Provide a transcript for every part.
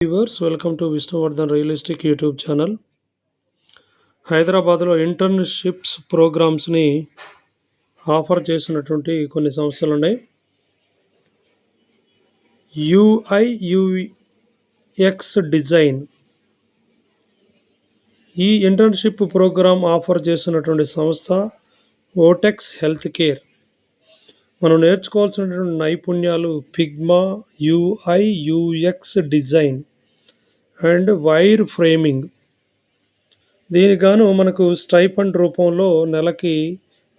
Viewers welcome to Vishnuvardhan realistic YouTube channel. హైదరాబాద్లో internships ప్రోగ్రామ్స్ని offer చేసినటువంటి కొన్ని సంస్థలు ఉన్నాయి. యుఐ/యుఎక్స్ డిజైన్ ఈ ఇంటర్న్షిప్ ప్రోగ్రామ్ ఆఫర్ చేస్తున్నటువంటి సంస్థ ఓటెక్స్ హెల్త్ కేర్. మనం నేర్చుకోవాల్సినటువంటి నైపుణ్యాలు Figma, UI UX design and wireframing. దీనికి గాను మనకు స్టైఫండ్ రూపంలో నెలకి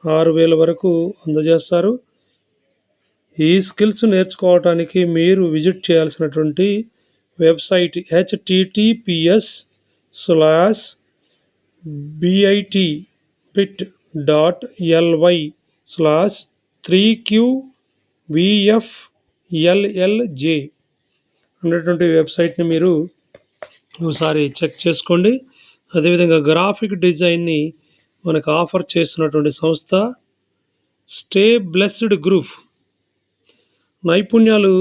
6,000 వరకు అందజేస్తారు. ఈ స్కిల్స్ నేర్చుకోవటానికి మీరు విజిట్ చేయాల్సినటువంటి వెబ్సైట్ https:/bit.ly/3qvfllj అనేటువంటి వెబ్సైట్ని మీరు ఒకసారి చెక్ చేసుకోండి. అదేవిధంగా గ్రాఫిక్ డిజైన్ని మనకు ఆఫర్ చేస్తున్నటువంటి సంస్థ స్టే బ్లెస్డ్ గ్రూప్. నైపుణ్యాలు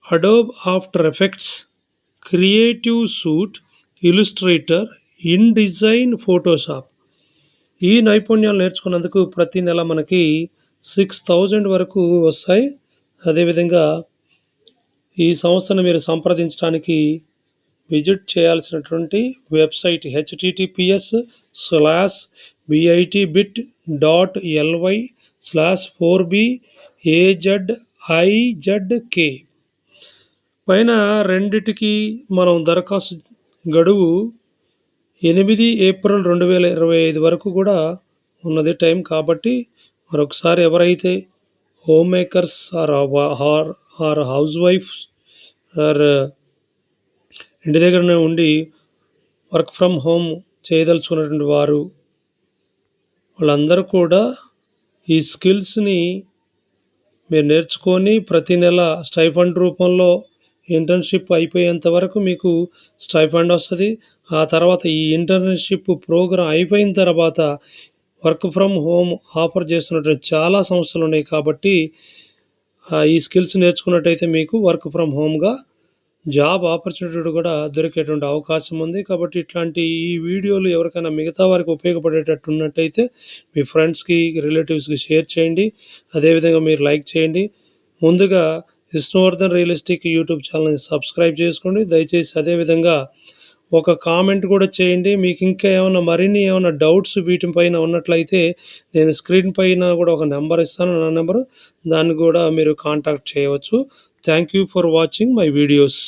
Adobe After Effects, Creative Suite, Illustrator, InDesign, Photoshop. ఈ నైపుణ్యాలు నేర్చుకున్నందుకు ప్రతి నెల మనకి 6,000 వరకు వస్తాయి. అదేవిధంగా ఈ సంస్థను మీరు సంప్రదించడానికి విజిట్ చేయాల్సినటువంటి వెబ్సైట్ https:/bit.ly/4bazizk. పైన రెండిటికి మనం దరఖాస్తు గడువు 8 ఏప్రిల్ 2025 వరకు కూడా ఉన్నది టైం. కాబట్టి మరొకసారి ఎవరైతే హోమ్ మేకర్స్ ఆర్ హౌస్ వైఫ్స్ ఆర్ ఇంటి దగ్గరనే ఉండి వర్క్ ఫ్రమ్ హోమ్ చేయదలుచుకున్నటువంటి వారు వాళ్ళందరూ కూడా ఈ స్కిల్స్ని మీరు నేర్చుకొని ప్రతి నెల స్టైఫండ్ రూపంలో ఇంటర్న్షిప్ అయిపోయేంత వరకు మీకు స్టైఫండ్ వస్తుంది. ఆ తర్వాత ఈ ఇంటర్న్షిప్ ప్రోగ్రాం అయిపోయిన తర్వాత వర్క్ ఫ్రమ్ హోమ్ ఆఫర్ చేస్తున్నటువంటి చాలా సంస్థలు ఉన్నాయి. కాబట్టి ఈ స్కిల్స్ నేర్చుకున్నట్టయితే మీకు వర్క్ ఫ్రమ్ హోమ్గా జాబ్ ఆపర్చునిటీ కూడా దొరికేటువంటి అవకాశం ఉంది. కాబట్టి ఇట్లాంటి ఈ వీడియోలు ఎవరికైనా మిగతా వారికి ఉపయోగపడేటట్టు ఉన్నట్టయితే మీ ఫ్రెండ్స్కి, రిలేటివ్స్కి షేర్ చేయండి. అదేవిధంగా మీరు లైక్ చేయండి. ముందుగా విష్ణువర్ధన్ రియలిస్టిక్ యూట్యూబ్ ఛానల్ని సబ్స్క్రైబ్ చేసుకోండి దయచేసి. అదేవిధంగా ఒక కామెంట్ కూడా చేయండి. మీకు ఇంకా మరిన్ని ఏమైనా డౌట్స్ వీటిపైన ఉన్నట్లయితే నేను స్క్రీన్ పైన కూడా ఒక నెంబర్ ఇస్తాను, నా నెంబరు. దాన్ని కూడా మీరు కాంటాక్ట్ చేయవచ్చు. Thank you for watching my videos.